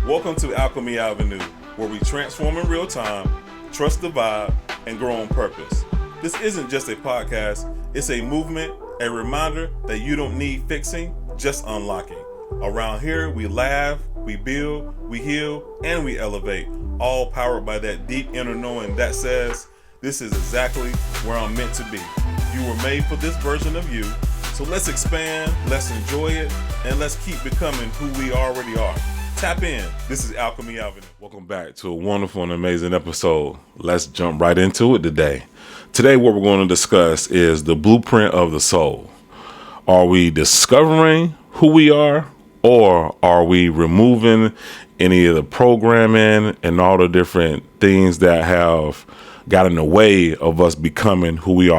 Welcome to Alchemy Avenue, where we transform in real time, trust the vibe, and grow on purpose. This isn't just a podcast, it's a movement, a reminder that you don't need fixing, just unlocking. Around here, we laugh, we build, we heal, and we elevate, all powered by that deep inner knowing that says, this is exactly where I'm meant to be. You were made for this version of you, so let's expand, let's enjoy it, and let's keep becoming who we already are. Tap in. This is Alchemy Avenue. Welcome back to a wonderful and amazing episode. Let's jump right into it today. Today, what we're going to discuss is the blueprint of the soul. Are we discovering who we are, or are we removing any of the programming and all the different things that have got in the way of us becoming who we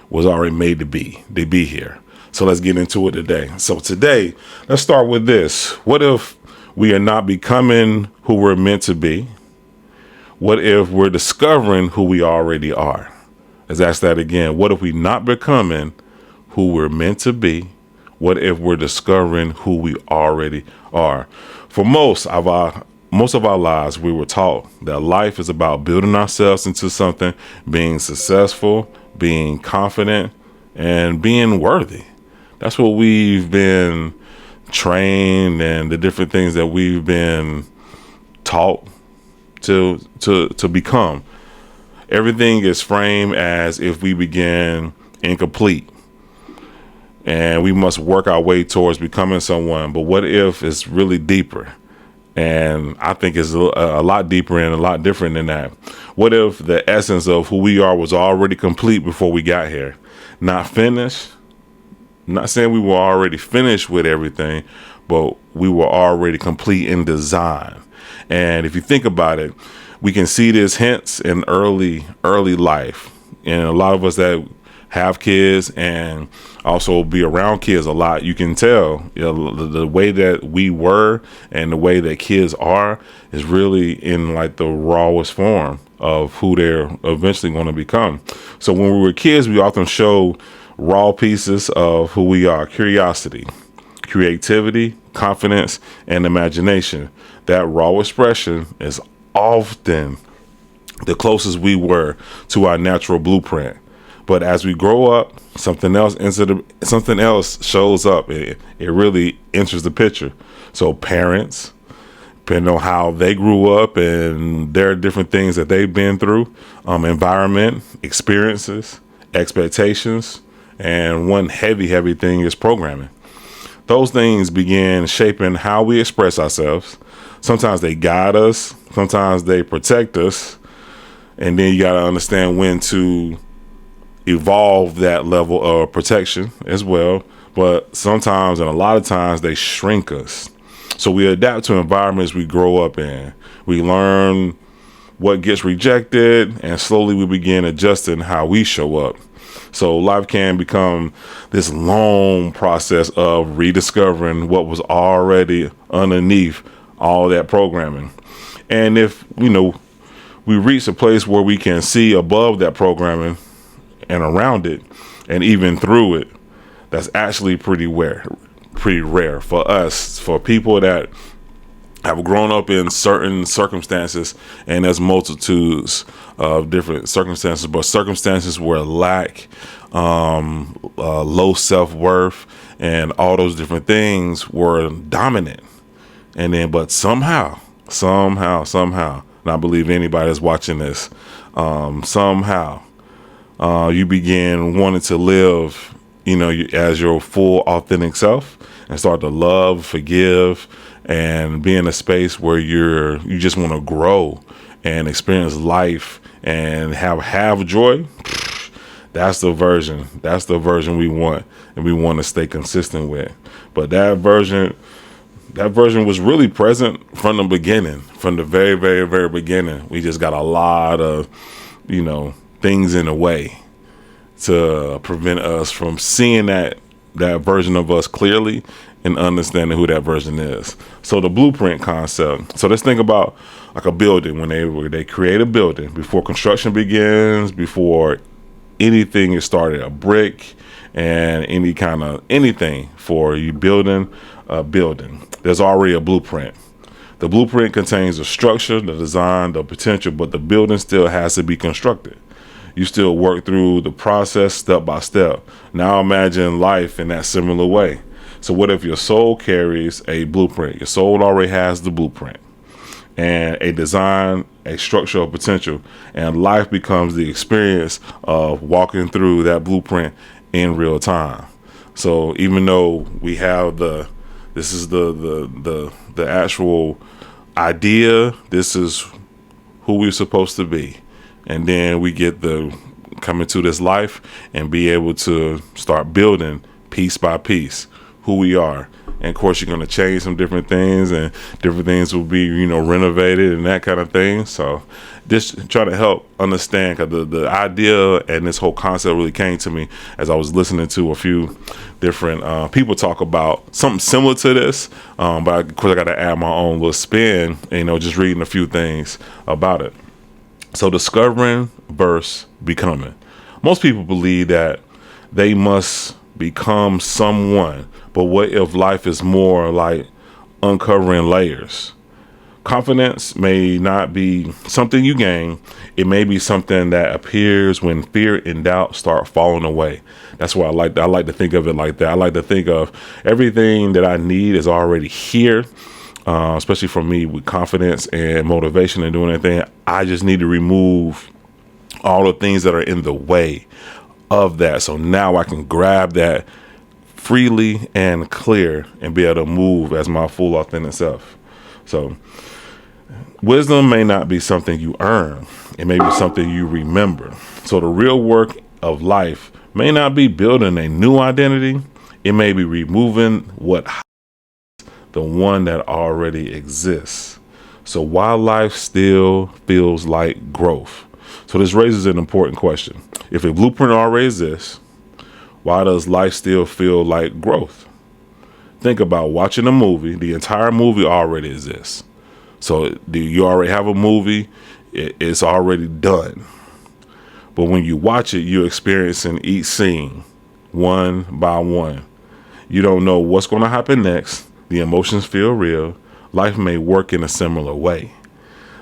was already made to be here? So let's get into it today. So today, let's start with this. What if we are not becoming who we're meant to be? What if we're discovering who we already are? Let's ask that again. What if we're not becoming who we're meant to be? What if we're discovering who we already are? For most of our lives, we were taught that life is about building ourselves into something, being successful, being confident, and being worthy. That's what we've been trained, and the different things that we've been taught to become. Everything is framed as if we begin incomplete and we must work our way towards becoming someone. But what if it's really deeper? And I think it's a lot deeper and a lot different than that. What if the essence of who we are was already complete before we got here? Not finished. I'm not saying we were already finished with everything, but we were already complete in design. And if you think about it, we can see this hints in early life. And a lot of us that have kids and also be around kids a lot, you can tell, the way that we were and the way that kids are is really in like the rawest form of who they're eventually going to become. So when we were kids, we often show raw pieces of who we are: curiosity, creativity, confidence, and imagination. That raw expression is often the closest we were to our natural blueprint. But as we grow up, something else shows up. It really enters the picture. So parents, depending on how they grew up and their different things that they've been through, environment, experiences, expectations, and one heavy thing is programming. Those things begin shaping how we express ourselves. Sometimes they guide us, sometimes they protect us, and then you got to understand when to evolve that level of protection as well. But sometimes, and a lot of times, they shrink us. So we adapt to environments we grow up in. We learn what gets rejected, and slowly we begin adjusting how we show up. So life can become this long process of rediscovering what was already underneath all that programming. And if, we reach a place where we can see above that programming and around it and even through it, that's actually pretty rare for us, for people that have grown up in certain circumstances, and there's multitudes of different circumstances, but circumstances where lack, low self-worth, and all those different things were dominant. And then, but somehow, and I believe anybody that's watching this, somehow, you begin wanting to live, as your full authentic self, and start to love, forgive, and be in a space where you just want to grow and experience life and have joy. That's the version we want, and we want to stay consistent with. But that version was really present from the beginning, from the very, very, very beginning. We just got a lot of, things in the way to prevent us from seeing that version of us clearly and understanding who that version is. So the blueprint concept. So let's think about like a building. When they create a building, before construction begins, before anything is started, a brick and anything for you building a building, there's already a blueprint. The blueprint contains the structure, the design, the potential, but the building still has to be constructed. You still work through the process step by step. Now imagine life in that similar way. So what if your soul carries a blueprint? Your soul already has the blueprint and a design, a structure of potential, and life becomes the experience of walking through that blueprint in real time. So even though we have this is the actual idea, this is who we're supposed to be. And then we get the come into this life and be able to start building piece by piece who we are. And of course, you're going to change some different things, and different things will be, renovated and that kind of thing. So just try to help understand, because the idea and this whole concept really came to me as I was listening to a few different people talk about something similar to this. But of course, I got to add my own little spin, just reading a few things about it. So discovering versus becoming. Most people believe that they must become someone, but what if life is more like uncovering layers? Confidence may not be something you gain. It may be something that appears when fear and doubt start falling away. That's why I like to think of it like that. I like to think of everything that I need is already here. Especially for me with confidence and motivation and doing anything, I just need to remove all the things that are in the way of that. So now I can grab that freely and clear and be able to move as my full authentic self. So wisdom may not be something you earn. It may be something you remember. So the real work of life may not be building a new identity. It may be removing the one that already exists. So why life still feels like growth? So this raises an important question. If a blueprint already exists, why does life still feel like growth? Think about watching a movie. The entire movie already exists. So do you already have a movie? It's already done. But when you watch it, you're experiencing each scene one by one. You don't know what's going to happen next. The emotions feel real. Life may work in a similar way.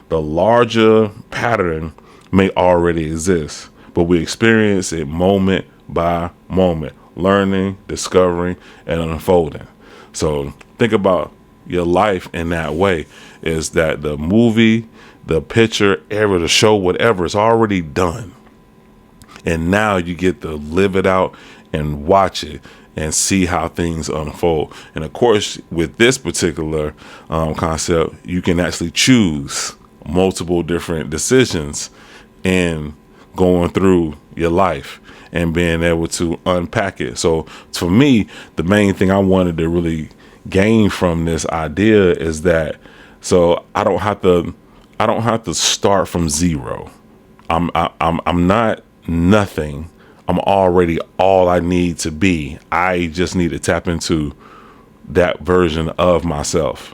The larger pattern may already exist, but we experience it moment by moment, learning, discovering, and unfolding. So think about your life in that way, is that the movie, the picture, ever the show, whatever is already done. And now you get to live it out and watch it and see how things unfold. And of course, with this particular concept, you can actually choose multiple different decisions in going through your life and being able to unpack it. So for me, the main thing I wanted to really gain from this idea is that, so I don't have to start from zero. I'm not nothing. I'm already all I need to be. I just need to tap into that version of myself.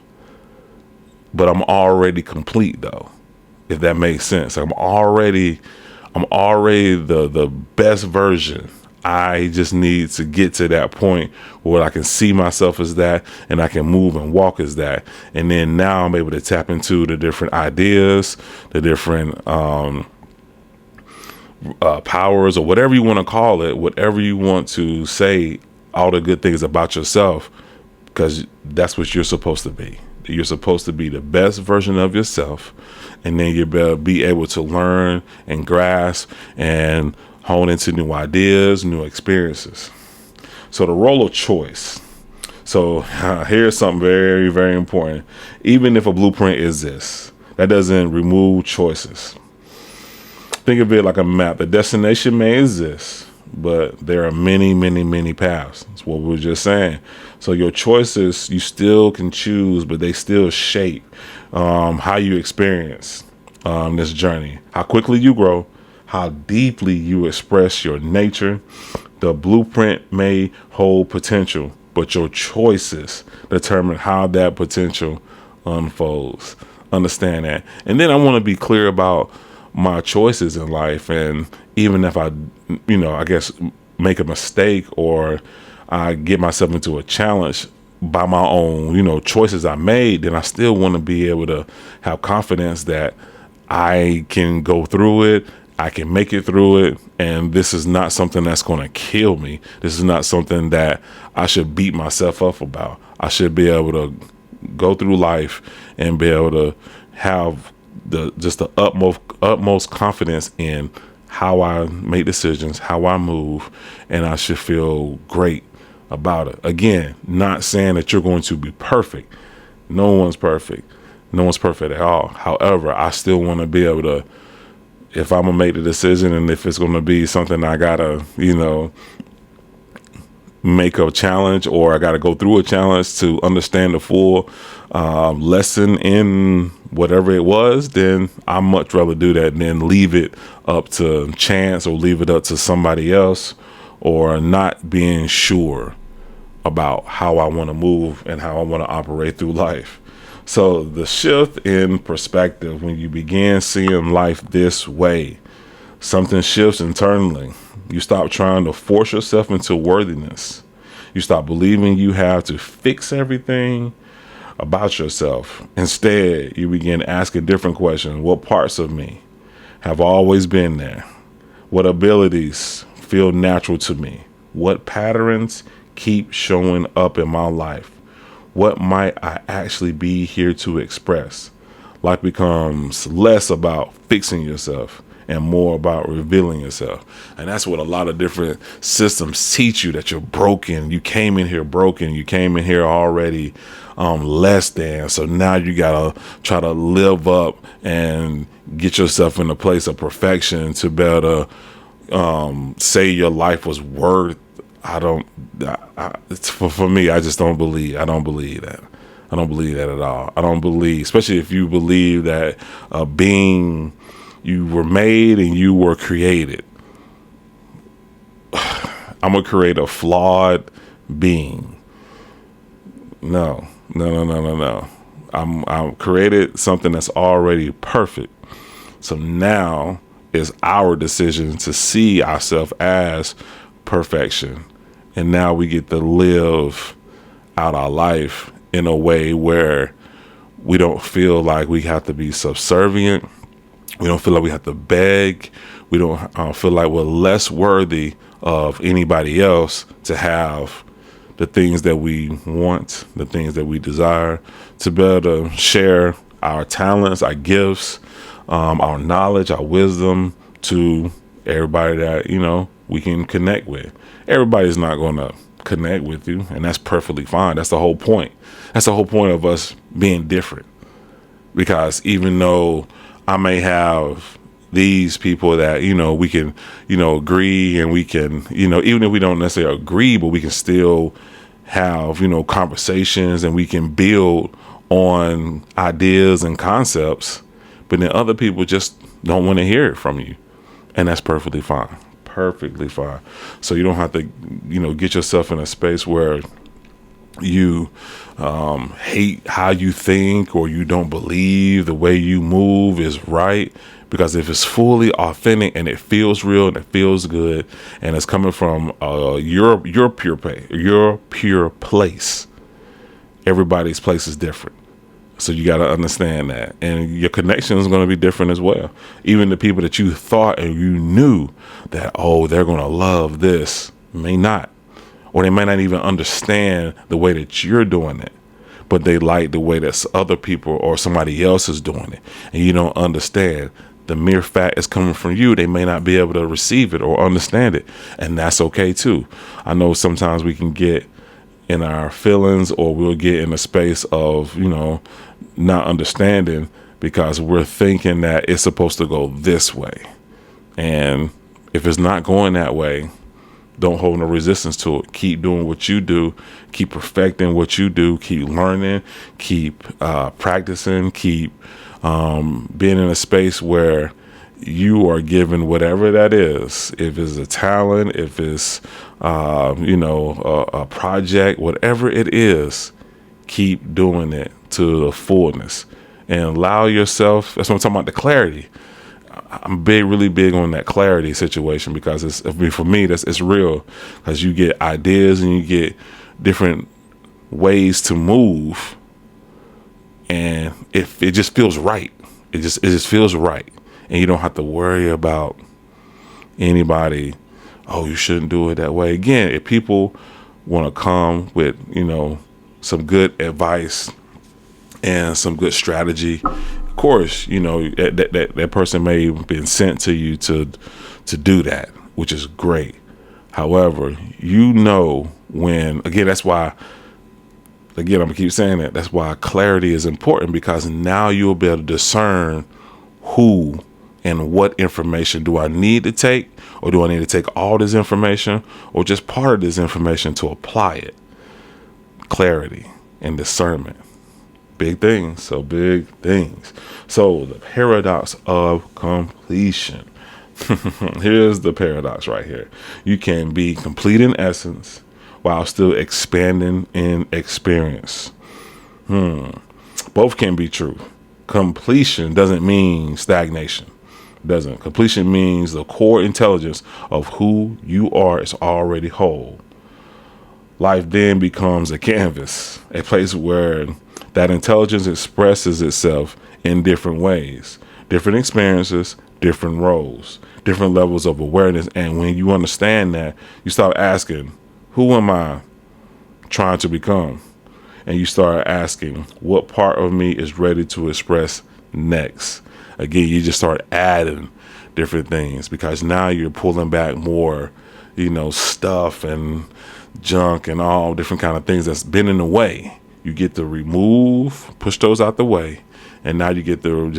But I'm already complete, though, if that makes sense. I'm already the best version. I just need to get to that point where I can see myself as that, and I can move and walk as that. And then now I'm able to tap into the different ideas, the different powers, or whatever you want to call it, whatever you want to say, all the good things about yourself, because that's what you're supposed to be. You're supposed to be the best version of yourself, and then you'll be able to learn and grasp and hone into new ideas, new experiences. So the role of choice. So here's something very, very important. Even if a blueprint exists, that doesn't remove choices. Think of it like a map. The destination may exist, but there are many, many, many paths. That's what we were just saying. So your choices, you still can choose, but they still shape how you experience this journey, how quickly you grow, how deeply you express your nature. The blueprint may hold potential, but your choices determine how that potential unfolds. Understand that. And then I want to be clear about my choices in life. And even if I guess make a mistake or I get myself into a challenge, by my own, choices I made, then I still want to be able to have confidence that I can go through it. I can make it through it. And this is not something that's going to kill me. This is not something that I should beat myself up about. I should be able to go through life and be able to have the utmost confidence in how I make decisions, how I move, and I should feel great about it. Again, not saying that you're going to be perfect. No one's perfect. No one's perfect at all. However, I still want to be able to, if I'm going to make the decision and if it's going to be something I got to, make a challenge, or I got to go through a challenge to understand the full lesson in whatever it was, then I much rather do that than leave it up to chance or leave it up to somebody else, or not being sure about how I want to move and how I want to operate through life. So the shift in perspective, when you begin seeing life this way, something shifts internally. You stop trying to force yourself into worthiness. You stop believing you have to fix everything about yourself. Instead, you begin asking different questions. What parts of me have always been there? What abilities feel natural to me? What patterns keep showing up in my life? What might I actually be here to express? Life becomes less about fixing yourself and more about revealing yourself. And that's what a lot of different systems teach you, that you're broken. You came in here broken. You came in here already less than. So now you got to try to live up and get yourself in a place of perfection to be able to say your life was worth. It's for me, I just don't believe. I don't believe that. I don't believe that at all. I don't believe, especially if you believe that being, you were made and you were created. I'm going to create a flawed being. No. I'm created something that's already perfect. So now it's our decision to see ourselves as perfection. And now we get to live out our life in a way where we don't feel like we have to be subservient. We don't feel like we have to beg. We don't feel like we're less worthy of anybody else to have the things that we want, the things that we desire, to be able to share our talents, our gifts, our knowledge, our wisdom to everybody that, we can connect with. Everybody's not going to connect with you, and that's perfectly fine. That's the whole point. That's the whole point of us being different. Because even though I may have these people that, we can, agree, and we can, even if we don't necessarily agree, but we can still have, conversations, and we can build on ideas and concepts. But then other people just don't want to hear it from you. And that's perfectly fine. Perfectly fine. So you don't have to, get yourself in a space where you hate how you think, or you don't believe the way you move is right. Because if it's fully authentic and it feels real and it feels good and it's coming from your pure place, everybody's place is different. So you got to understand that, and your connection is going to be different as well. Even the people that you thought and you knew that, they're going to love this, may not, or they may not even understand the way that you're doing it, but they like the way that other people or somebody else is doing it, and you don't understand. The mere fact is coming from you. They may not be able to receive it or understand it, and that's okay too. I know sometimes we can get in our feelings, or we'll get in a space of, not understanding, because we're thinking that it's supposed to go this way. And if it's not going that way, don't hold no resistance to it. Keep doing what you do. Keep perfecting what you do. Keep learning. Keep practicing. Keep being in a space where you are given whatever that is. If it's a talent, if it's, a project, whatever it is, keep doing it to the fullness and allow yourself. That's what I'm talking about, the clarity. I'm really big on that clarity situation, because for me, it's real, because you get ideas and you get different ways to move, and if it just feels right, it just feels right, and you don't have to worry about anybody. Oh, you shouldn't do it that way. Again, if people want to come with some good advice and some good strategy, of course, that person may have been sent to you to do that, which is great. However, when, again, that's why, again, I'm gonna keep saying that. That's why clarity is important, because now you'll be able to discern who and what information do I need to take, or do I need to take all this information, or just part of this information to apply it. Clarity and discernment. Big things. So big things. So the paradox of completion. Here's the paradox right here. You can be complete in essence while still expanding in experience. Both can be true. Completion doesn't mean stagnation. Doesn't. Completion means the core intelligence of who you are is already whole. Life then becomes a canvas, a place where that intelligence expresses itself in different ways, different experiences, different roles, different levels of awareness. And when you understand that, you start asking, who am I trying to become? And you start asking, what part of me is ready to express next? Again, you just start adding different things, because now you're pulling back more, stuff and junk and all different kind of things that's been in the way. You get to push those out the way, and now you get to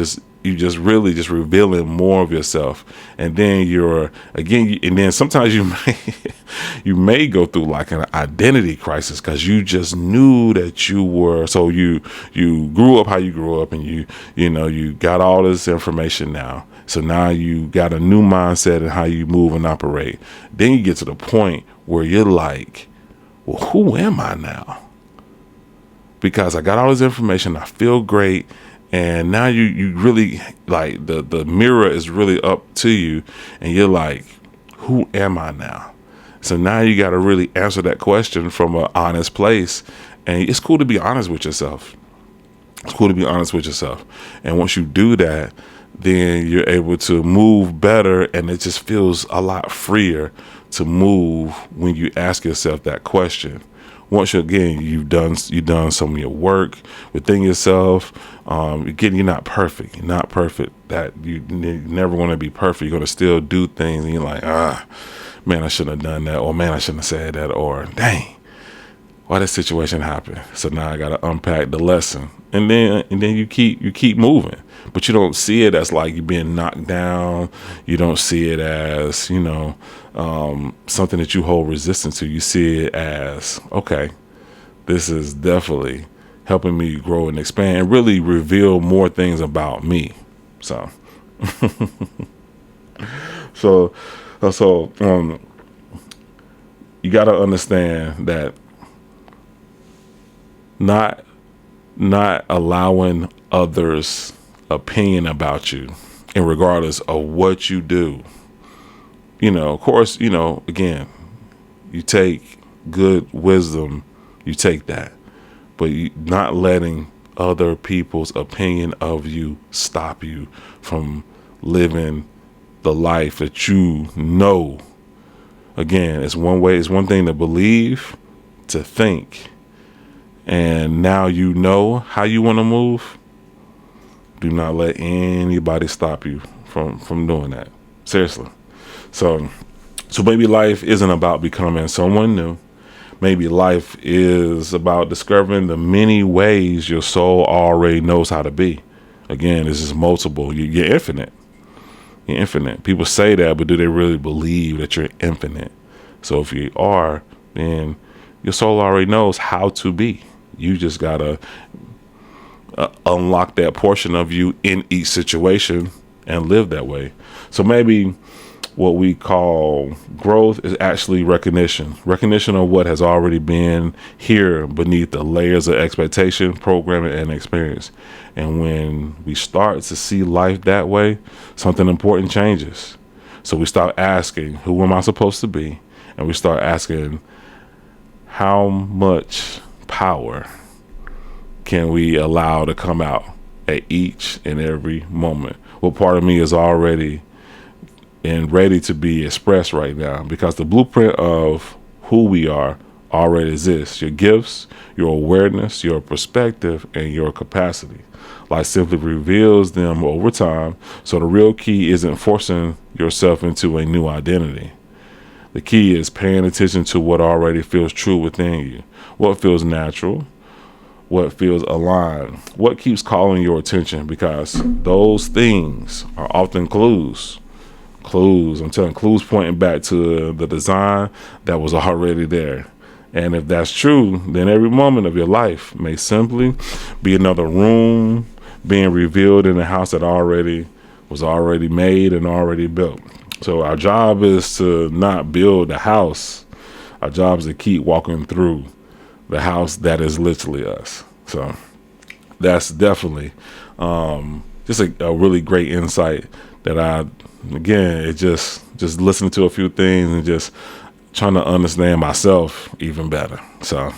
really revealing more of yourself. And then and then sometimes you may go through like an identity crisis, because you just knew that you were, so you grew up how you grew up, and you got all this information now. So now you got a new mindset in how you move and operate. Then you get to the point where you're like, well, who am I now? Because I got all this information, I feel great. And now you really, like, the mirror is really up to you, and you're like, who am I now? So now you got to really answer that question from an honest place. And it's cool to be honest with yourself. And once you do that, then you're able to move better, and it just feels a lot freer to move when you ask yourself that question. Once you've done some of your work within yourself. Again, you're not perfect. That you never want to be perfect. You're going to still do things, and you're like, man, I shouldn't have done that, or man, I shouldn't have said that, or dang, why this situation happened. So now I got to unpack the lesson, and then you keep moving. But you don't see it as like you're being knocked down. You don't see it as something that you hold resistance to. You see it as, okay, this is definitely helping me grow and expand and really reveal more things about me. So, you got to understand that not allowing others' opinion about you, and regardless of what you do, of course, again, you take good wisdom, you take that, but you not letting other people's opinion of you stop you from living the life that you know. Again, it's one thing to believe, to think, and now you know how you want to move. Do not let anybody stop you from doing that. Seriously. So maybe life isn't about becoming someone new. Maybe life is about discovering the many ways your soul already knows how to be. Again, this is multiple. You're infinite. You're infinite. People say that, but do they really believe that you're infinite? So if you are, then your soul already knows how to be. You just gotta unlock that portion of you in each situation and live that way. So maybe what we call growth is actually recognition of what has already been here beneath the layers of expectation, programming, and experience. And when we start to see life that way, something important changes. So we start asking, who am I supposed to be? And we start asking, how much power can we allow to come out at each and every moment? What part of me is already and ready to be expressed right now? Because the blueprint of who we are already exists. Your gifts, your awareness, your perspective, and your capacity. Life simply reveals them over time. So the real key isn't forcing yourself into a new identity. The key is paying attention to what already feels true within you, what feels natural, what feels aligned, what keeps calling your attention, because those things are often clues. I'm telling clues pointing back to the design that was already there. And if that's true, then every moment of your life may simply be another room being revealed in a house that was already made and already built. So our job is to not build a house. Our job is to keep walking through the house that is literally us. So that's definitely just a really great insight that it's just listening to a few things and just trying to understand myself even better. So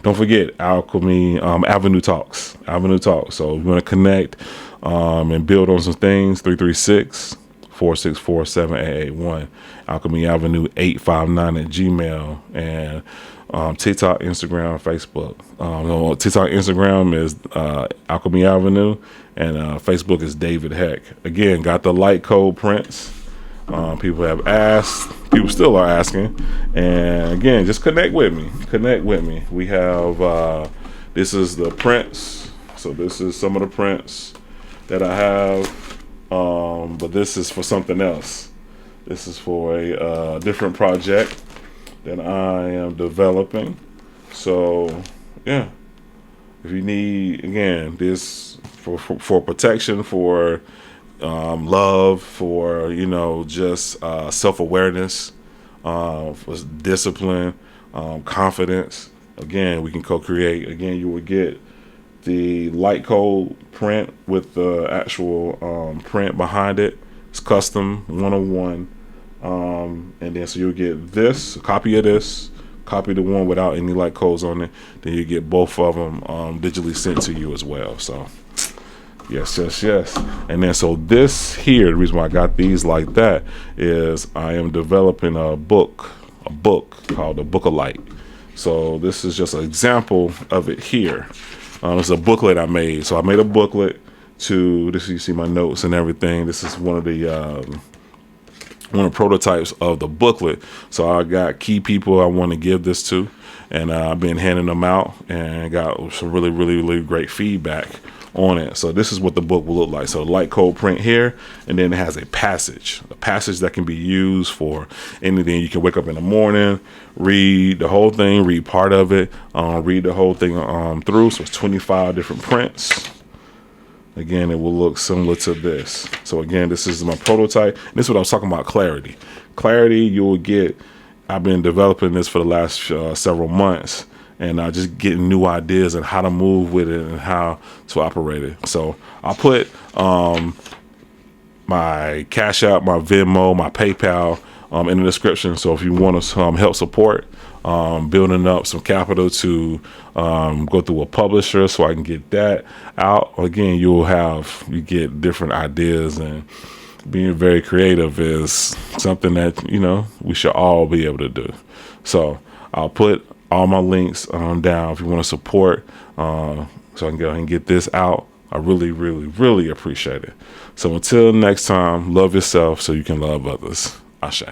don't forget Alchemy Avenue Talks. So if you want to connect and build on some things, 336-464-7881, Alchemy Avenue 859 at Gmail, and TikTok, Instagram, Facebook. TikTok, Instagram is Alchemy Avenue, and Facebook is David Heck. Again, got the light code prints. People have asked, people still are asking, and again, just connect with me. We have this is the prints. So this is some of the prints that I have, but this is for something else. This is for a different project that I am developing. So yeah, if you need, again, this for protection, for love, for just self-awareness, for discipline, confidence, again, we can co-create. Again, you will get the light code print with the actual print behind it. It's custom 101. And then so you'll get a copy of this, copy the one without any light codes on it. Then you get both of them digitally sent to you as well. So yes. And then so this here, the reason why I got these like that is I am developing a book called the Book of Light. So this is just an example of it here. It's a booklet I made. So I made a booklet to this. You see my notes and everything. This is one of the prototypes of the booklet. So I got key people I want to give this to, and I've been handing them out and got some really, really, really great feedback on it. So this is what the book will look like. So light code print here, and then it has a passage that can be used for anything. You can wake up in the morning, read the whole thing, read part of it, read the whole thing through. So it's 25 different prints. Again, it will look similar to this. So again, this is my prototype. This is what I was talking about, clarity. Clarity you will get. I've been developing this for the last several months, and just getting new ideas and how to move with it and how to operate it. So I'll put my Cash App, my Venmo, my PayPal in the description. So if you want to help support building up some capital to go through a publisher so I can get that out. Again, you get different ideas, and being very creative is something that, we should all be able to do. So I'll put all my links down if you want to support, so I can go ahead and get this out. I really, really, really appreciate it. So until next time, love yourself so you can love others. Ashe.